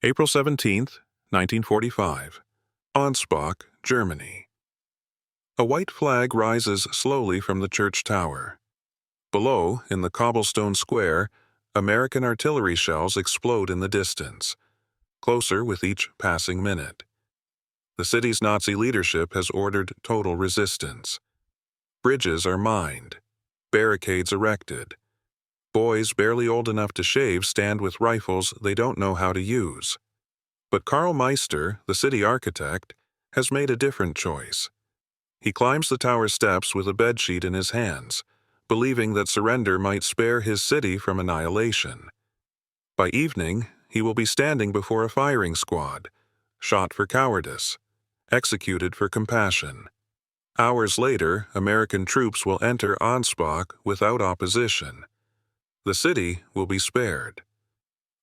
April 17th, 1945. Ansbach, Germany. A white flag rises slowly from the church tower. Below, in the cobblestone square, American artillery shells explode in the distance, closer with each passing minute. The city's Nazi leadership has ordered total resistance. Bridges are mined, barricades erected. Boys barely old enough to shave stand with rifles they don't know how to use. But Carl Meister, the city architect, has made a different choice. He climbs the tower steps with a bedsheet in his hands, believing that surrender might spare his city from annihilation. By evening, he will be standing before a firing squad, shot for cowardice, executed for compassion. Hours later, American troops will enter Ansbach without opposition. The city will be spared.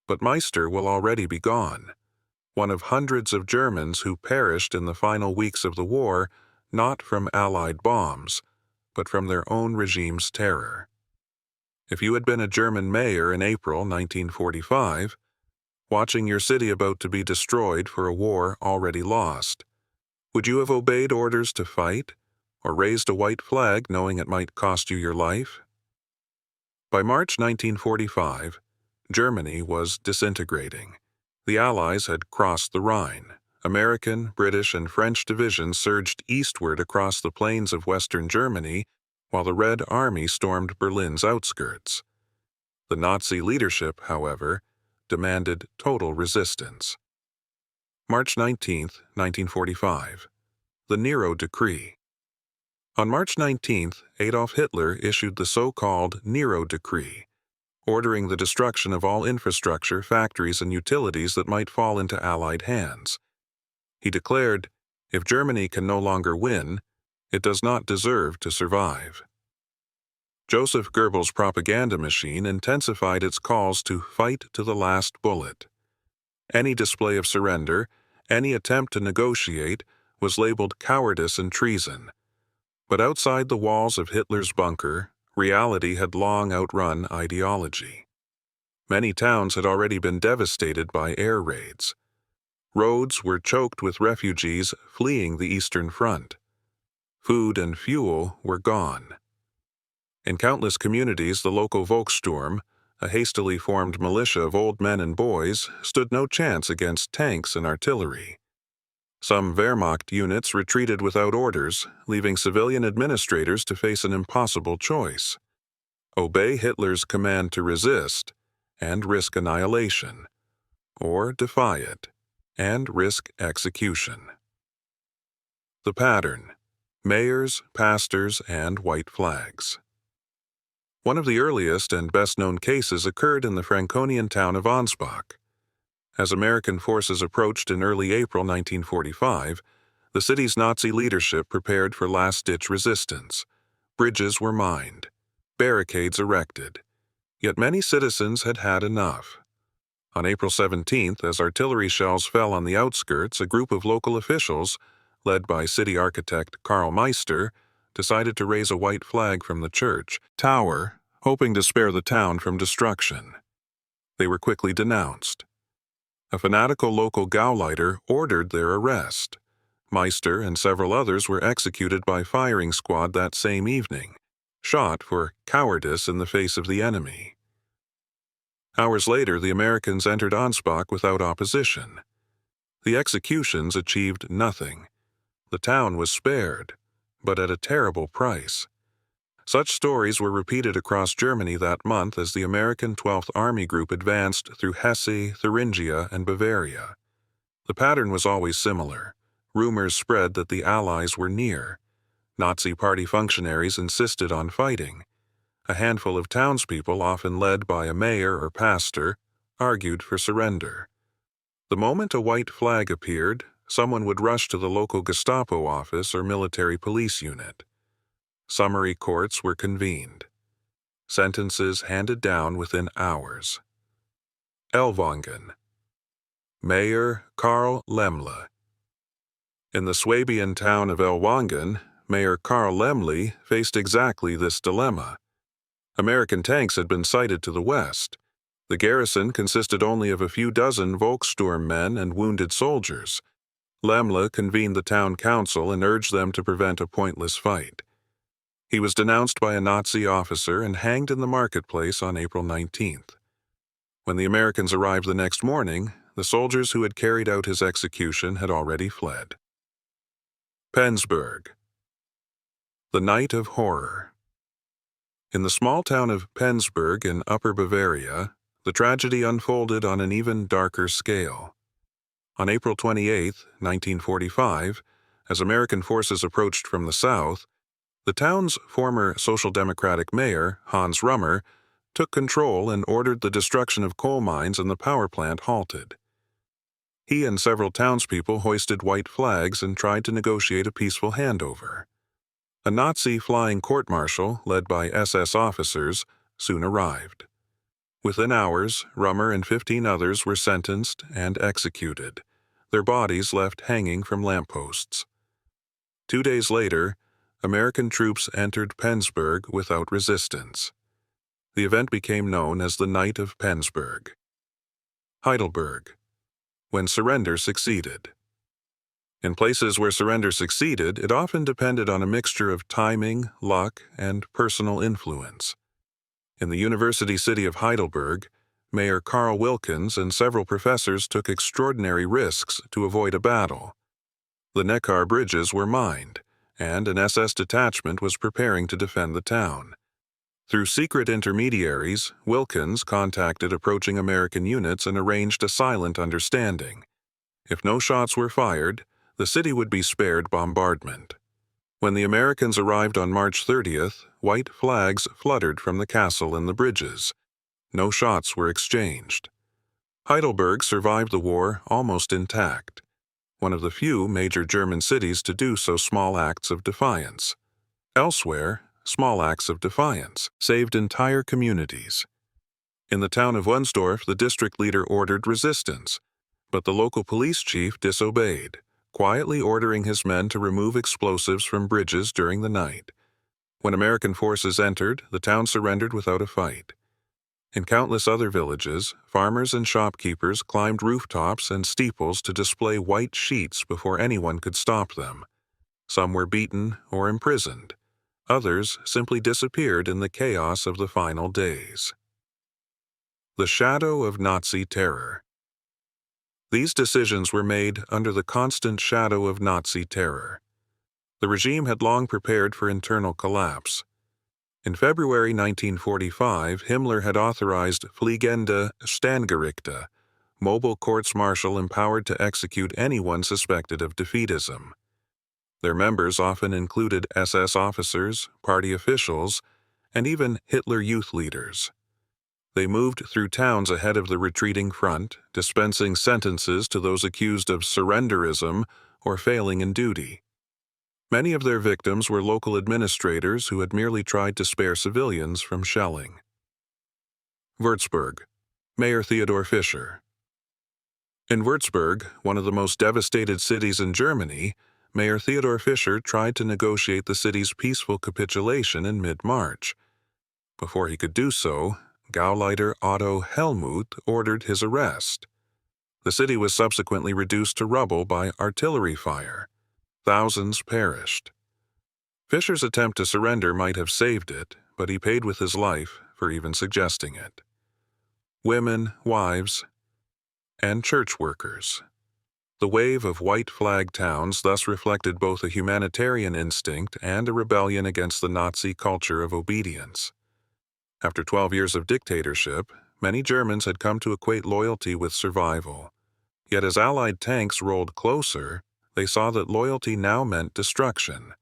But Meister will already be gone, one of hundreds of Germans who perished in the final weeks of the war, not from Allied bombs, but from their own regime's terror. If you had been a German mayor in April 1945, watching your city about to be destroyed for a war already lost, would you have obeyed orders to fight, or raised a white flag knowing it might cost you your life? By March 1945, Germany was disintegrating. The Allies had crossed the Rhine. American, British, and French divisions surged eastward across the plains of western Germany, while the Red Army stormed Berlin's outskirts. The Nazi leadership, however, demanded total resistance. March 19, 1945. The Nero Decree. On March 19th, Adolf Hitler issued the so-called Nero Decree, ordering the destruction of all infrastructure, factories, and utilities that might fall into Allied hands. He declared, if Germany can no longer win, it does not deserve to survive. Joseph Goebbels' propaganda machine intensified its calls to fight to the last bullet. Any display of surrender, any attempt to negotiate, was labeled cowardice and treason. But outside the walls of Hitler's bunker, reality had long outrun ideology. Many towns had already been devastated by air raids. Roads were choked with refugees fleeing the Eastern Front. Food and fuel were gone. In countless communities, the local Volkssturm, a hastily formed militia of old men and boys, stood no chance against tanks and artillery. Some Wehrmacht units retreated without orders, leaving civilian administrators to face an impossible choice: obey Hitler's command to resist and risk annihilation, or defy it and risk execution. The pattern: mayors, pastors, and white flags. One of the earliest and best-known cases occurred in the Franconian town of Ansbach. As American forces approached in early April 1945, the city's Nazi leadership prepared for last-ditch resistance. Bridges were mined, barricades erected. Yet many citizens had had enough. On April 17th, as artillery shells fell on the outskirts, a group of local officials, led by city architect Carl Meister, decided to raise a white flag from the church tower, hoping to spare the town from destruction. They were quickly denounced. A fanatical local Gauleiter ordered their arrest. Meister and several others were executed by firing squad that same evening, shot for cowardice in the face of the enemy. Hours later, the Americans entered Ansbach without opposition. The executions achieved nothing. The town was spared, but at a terrible price. Such stories were repeated across Germany that month as the American 12th Army Group advanced through Hesse, Thuringia, and Bavaria. The pattern was always similar. Rumors spread that the Allies were near. Nazi party functionaries insisted on fighting. A handful of townspeople, often led by a mayor or pastor, argued for surrender. The moment a white flag appeared, someone would rush to the local Gestapo office or military police unit. Summary courts were convened. Sentences handed down within hours. Ellwangen. Mayor Carl Lämmle. In the Swabian town of Ellwangen, Mayor Carl Lämmle faced exactly this dilemma. American tanks had been sighted to the west. The garrison consisted only of a few dozen Volkssturm men and wounded soldiers. Lämmle convened the town council and urged them to prevent a pointless fight. He was denounced by a Nazi officer and hanged in the marketplace on April 19th. When the Americans arrived the next morning, the soldiers who had carried out his execution had already fled. Penzberg. The Night of Horror. In the small town of Penzberg in Upper Bavaria, the tragedy unfolded on an even darker scale. On April 28, 1945, as American forces approached from the south, the town's former Social Democratic mayor, Hans Rummer, took control and ordered the destruction of coal mines and the power plant halted. He and several townspeople hoisted white flags and tried to negotiate a peaceful handover. A Nazi flying court-martial, led by SS officers, soon arrived. Within hours, Rummer and 15 others were sentenced and executed, their bodies left hanging from lampposts. 2 days later, American troops entered Penzberg without resistance. The event became known as the Night of Penzberg. Heidelberg. When surrender succeeded. In places where surrender succeeded, it often depended on a mixture of timing, luck, and personal influence. In the university city of Heidelberg, Mayor Carl Wilkins and several professors took extraordinary risks to avoid a battle. The Neckar bridges were mined, and an SS detachment was preparing to defend the town. Through secret intermediaries, Wilkins contacted approaching American units and arranged a silent understanding. If no shots were fired, the city would be spared bombardment. When the Americans arrived on March 30th, white flags fluttered from the castle and the bridges. No shots were exchanged. Heidelberg survived the war almost intact, one of the few major German cities to do so small acts of defiance. Elsewhere, small acts of defiance saved entire communities. In the town of Wunsdorf, the district leader ordered resistance, but the local police chief disobeyed, quietly ordering his men to remove explosives from bridges during the night. When American forces entered, the town surrendered without a fight. In countless other villages, farmers and shopkeepers climbed rooftops and steeples to display white sheets before anyone could stop them. Some were beaten or imprisoned. Others simply disappeared in the chaos of the final days. The shadow of Nazi terror. These decisions were made under the constant shadow of Nazi terror. The regime had long prepared for internal collapse. In February 1945, Himmler had authorized Fliegende Standgerichte, mobile courts-martial empowered to execute anyone suspected of defeatism. Their members often included SS officers, party officials, and even Hitler Youth leaders. They moved through towns ahead of the retreating front, dispensing sentences to those accused of surrenderism or failing in duty. Many of their victims were local administrators who had merely tried to spare civilians from shelling. Würzburg. Mayor Theodor Fischer. In Würzburg, one of the most devastated cities in Germany, Mayor Theodor Fischer tried to negotiate the city's peaceful capitulation in mid-March. Before he could do so, Gauleiter Otto Helmuth ordered his arrest. The city was subsequently reduced to rubble by artillery fire. Thousands perished. Fischer's attempt to surrender might have saved it, but he paid with his life for even suggesting it. Women, wives, and church workers. The wave of white flag towns thus reflected both a humanitarian instinct and a rebellion against the Nazi culture of obedience. After 12 years of dictatorship, many Germans had come to equate loyalty with survival. Yet as Allied tanks rolled closer, they saw that loyalty now meant destruction.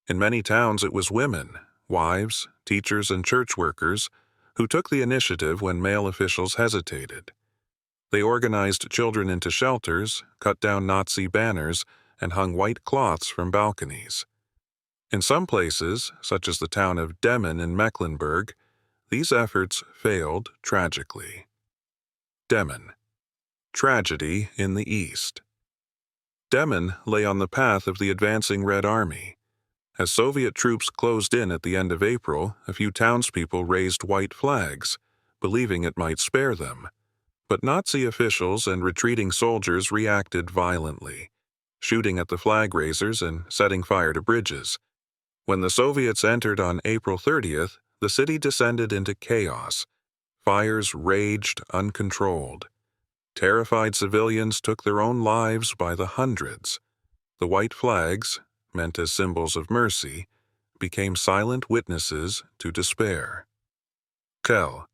In many towns it was women, wives, teachers, and church workers who took the initiative when male officials hesitated. They organized children into shelters, cut down Nazi banners, and hung white cloths from balconies. In some places, such as the town of Demmin in Mecklenburg, these efforts failed tragically. Demmin. Tragedy in the East. Demmin lay on the path of the advancing Red Army. As Soviet troops closed in at the end of April, a few townspeople raised white flags, believing it might spare them. But Nazi officials and retreating soldiers reacted violently, shooting at the flag raisers and setting fire to bridges. When the Soviets entered on April 30th, the city descended into chaos. Fires raged uncontrolled. Terrified civilians took their own lives by the hundreds. The white flags, meant as symbols of mercy, became silent witnesses to despair. Celle,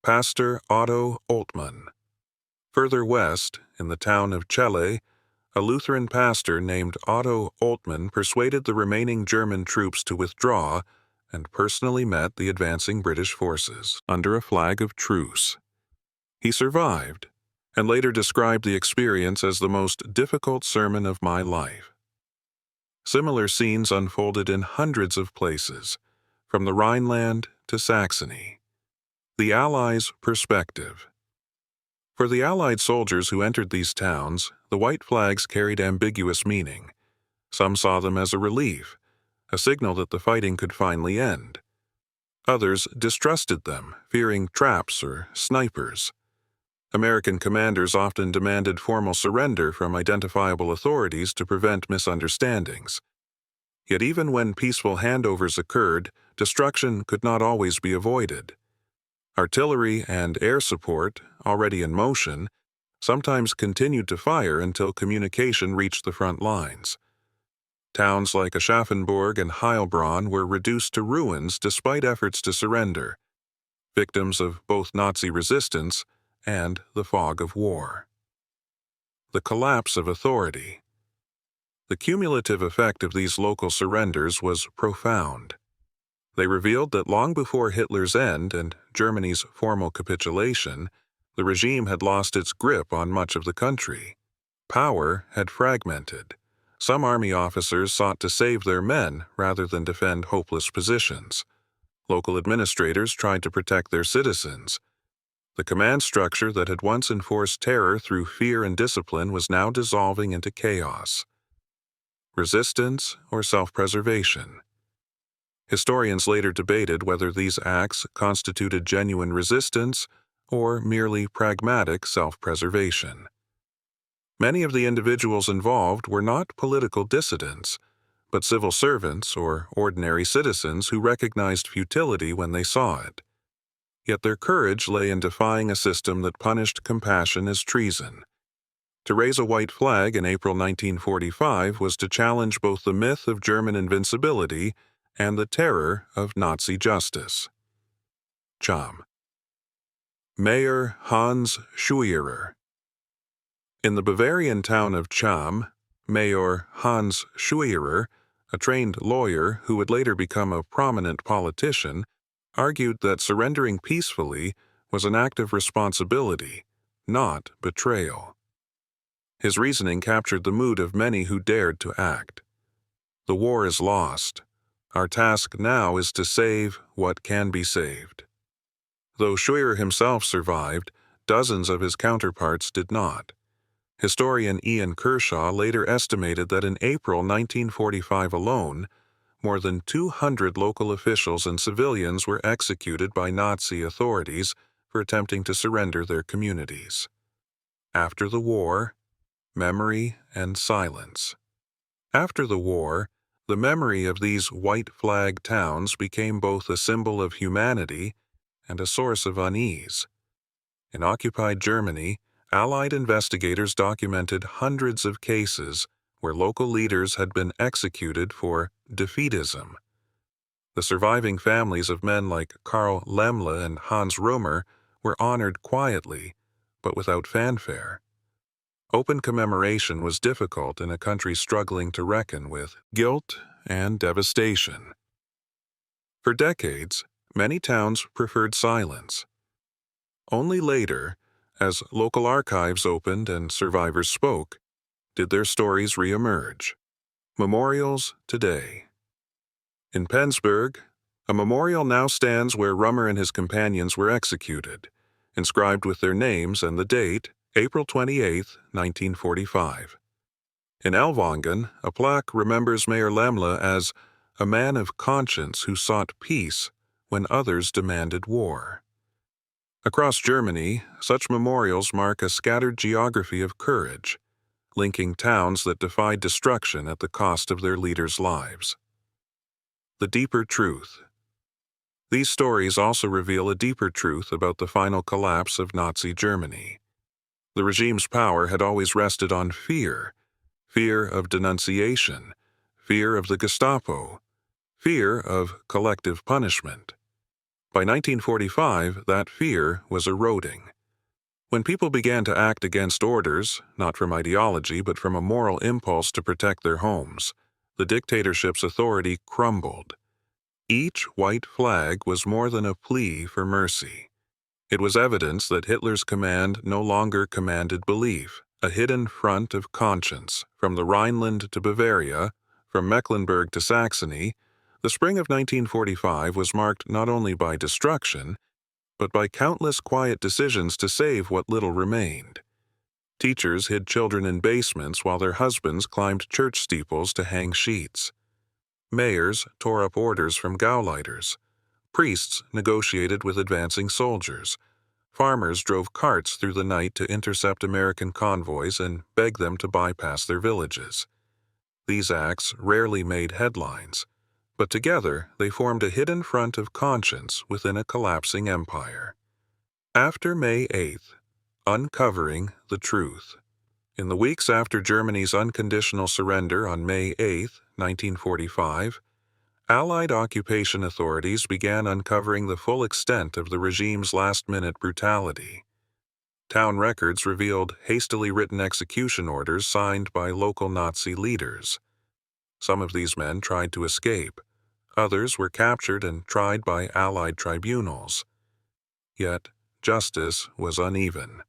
Pastor Otto Oltmann. Further west, in the town of Celle, a Lutheran pastor named Otto Oltmann persuaded the remaining German troops to withdraw and personally met the advancing British forces under a flag of truce. He survived, and later described the experience as the most difficult sermon of my life. Similar scenes unfolded in hundreds of places, from the Rhineland to Saxony. The Allies' perspective. For the Allied soldiers who entered these towns, the white flags carried ambiguous meaning. Some saw them as a relief, a signal that the fighting could finally end. Others distrusted them, fearing traps or snipers. American commanders often demanded formal surrender from identifiable authorities to prevent misunderstandings. Yet even when peaceful handovers occurred, destruction could not always be avoided. Artillery and air support, already in motion, sometimes continued to fire until communication reached the front lines. Towns like Aschaffenburg and Heilbronn were reduced to ruins despite efforts to surrender, victims of both Nazi resistance and the fog of war. The collapse of authority. The cumulative effect of these local surrenders was profound. They revealed that long before Hitler's end and Germany's formal capitulation, the regime had lost its grip on much of the country. Power had fragmented. Some army officers sought to save their men rather than defend hopeless positions. Local administrators tried to protect their citizens. The command structure that had once enforced terror through fear and discipline was now dissolving into chaos. Resistance or self-preservation. Historians later debated whether these acts constituted genuine resistance or merely pragmatic self-preservation. Many of the individuals involved were not political dissidents, but civil servants or ordinary citizens who recognized futility when they saw it. Yet their courage lay in defying a system that punished compassion as treason. To raise a white flag in April 1945 was to challenge both the myth of German invincibility and the terror of Nazi justice. Cham. Mayor Hans Scheurer. In the Bavarian town of Cham, Mayor Hans Scheurer, a trained lawyer who would later become a prominent politician, argued that surrendering peacefully was an act of responsibility, not betrayal. His reasoning captured the mood of many who dared to act. The war is lost. Our task now is to save what can be saved. Though Scheurer himself survived, dozens of his counterparts did not. Historian Ian Kershaw later estimated that in April 1945 alone, more than 200 local officials and civilians were executed by Nazi authorities for attempting to surrender their communities. After the war, memory and silence. After the war, the memory of these white flag towns became both a symbol of humanity and a source of unease. In occupied Germany, Allied investigators documented hundreds of cases where local leaders had been executed for defeatism. The surviving families of men like Carl Lämmle and Hans Römer were honored quietly, but without fanfare. Open commemoration was difficult in a country struggling to reckon with guilt and devastation. For decades, many towns preferred silence. Only later, as local archives opened and survivors spoke, did their stories re-emerge. Memorials today. In Penzberg, a memorial now stands where Römer and his companions were executed, inscribed with their names and the date, April 28, 1945. In Ellwangen, a plaque remembers Mayor Lämmle as a man of conscience who sought peace when others demanded war. Across Germany, such memorials mark a scattered geography of courage, linking towns that defied destruction at the cost of their leaders' lives. The deeper truth. These stories also reveal a deeper truth about the final collapse of Nazi Germany. The regime's power had always rested on fear of denunciation, fear of the Gestapo, fear of collective punishment. By 1945, that fear was eroding. When people began to act against orders, not from ideology but from a moral impulse to protect their homes, the dictatorship's authority crumbled. Each white flag was more than a plea for mercy. It was evidence that Hitler's command no longer commanded belief, a hidden front of conscience. From the Rhineland to Bavaria, from Mecklenburg to Saxony, the spring of 1945 was marked not only by destruction, but by countless quiet decisions to save what little remained. Teachers hid children in basements while their husbands climbed church steeples to hang sheets. Mayors tore up orders from Gauleiters. Priests negotiated with advancing soldiers. Farmers drove carts through the night to intercept American convoys and beg them to bypass their villages. These acts rarely made headlines, but together they formed a hidden front of conscience within a collapsing empire. After May 8th, uncovering the truth. In the weeks after Germany's unconditional surrender on May 8, 1945, Allied occupation authorities began uncovering the full extent of the regime's last-minute brutality. Town records revealed hastily written execution orders signed by local Nazi leaders. Some of these men tried to escape. Others were captured and tried by Allied tribunals. Yet, justice was uneven.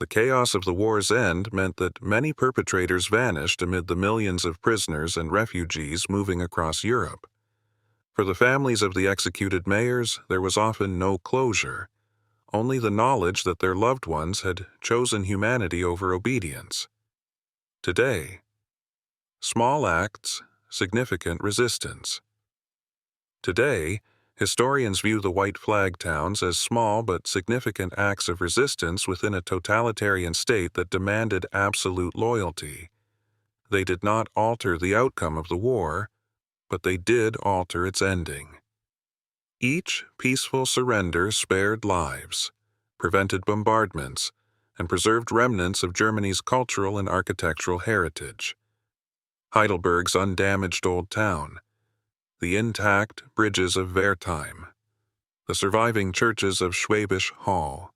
The chaos of the war's end meant that many perpetrators vanished amid the millions of prisoners and refugees moving across Europe. For the families of the executed mayors, there was often no closure, only the knowledge that their loved ones had chosen humanity over obedience. Today, small acts, significant resistance. Today, historians view the white flag towns as small but significant acts of resistance within a totalitarian state that demanded absolute loyalty. They did not alter the outcome of the war, but they did alter its ending. Each peaceful surrender spared lives, prevented bombardments, and preserved remnants of Germany's cultural and architectural heritage. Heidelberg's undamaged old town, the intact bridges of Wertheim, the surviving churches of Schwäbisch Hall,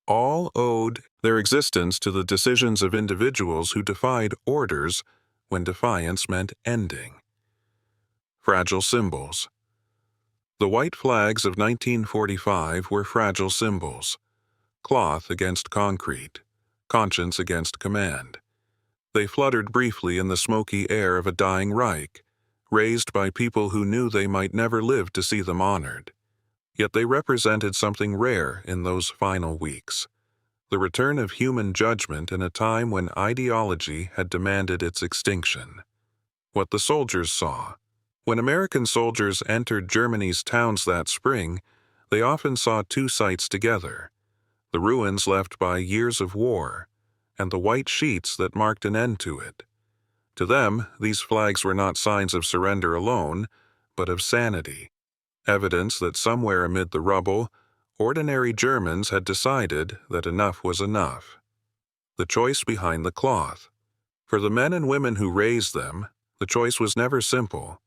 all owed their existence to the decisions of individuals who defied orders when defiance meant ending. Fragile symbols. The white flags of 1945 were fragile symbols, cloth against concrete, conscience against command. They fluttered briefly in the smoky air of a dying Reich, raised by people who knew they might never live to see them honored. Yet they represented something rare in those final weeks, the return of human judgment in a time when ideology had demanded its extinction. What the soldiers saw. When American soldiers entered Germany's towns that spring, they often saw two sights together, the ruins left by years of war, and the white sheets that marked an end to it. To them, these flags were not signs of surrender alone, but of sanity, evidence that somewhere amid the rubble, ordinary Germans had decided that enough was enough. The choice behind the cloth. For the men and women who raised them, the choice was never simple.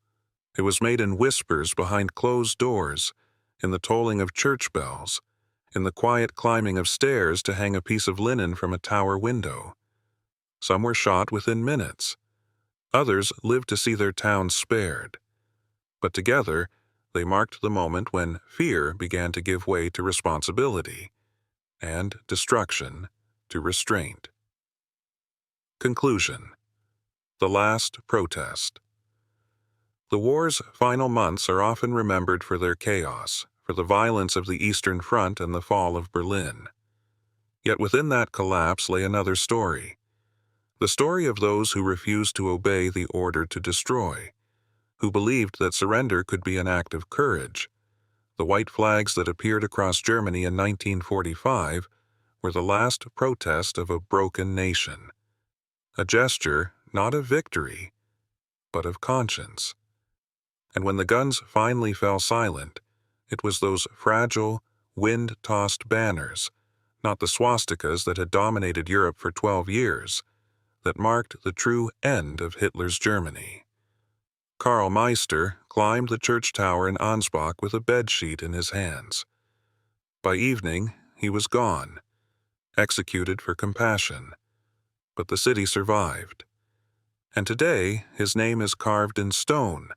It was made in whispers behind closed doors, in the tolling of church bells, in the quiet climbing of stairs to hang a piece of linen from a tower window. Some were shot within minutes. Others lived to see their towns spared. But together, they marked the moment when fear began to give way to responsibility, and destruction to restraint. Conclusion. The last protest. The war's final months are often remembered for their chaos, for the violence of the Eastern Front and the fall of Berlin. Yet within that collapse lay another story. The story of those who refused to obey the order to destroy, who believed that surrender could be an act of courage, The white flags that appeared across Germany in 1945 were the last protest of a broken nation, a gesture not of victory, but of conscience. And when the guns finally fell silent, it was those fragile, wind-tossed banners, not the swastikas that had dominated Europe for 12 years, that marked the true end of Hitler's Germany. Carl Meister climbed the church tower in Ansbach with a bedsheet in his hands. By evening, he was gone, executed for compassion, but the city survived. And today, his name is carved in stone,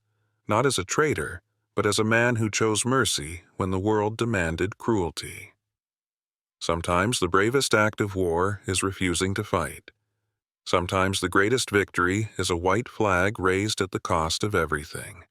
not as a traitor, but as a man who chose mercy when the world demanded cruelty. Sometimes the bravest act of war is refusing to fight. Sometimes the greatest victory is a white flag raised at the cost of everything.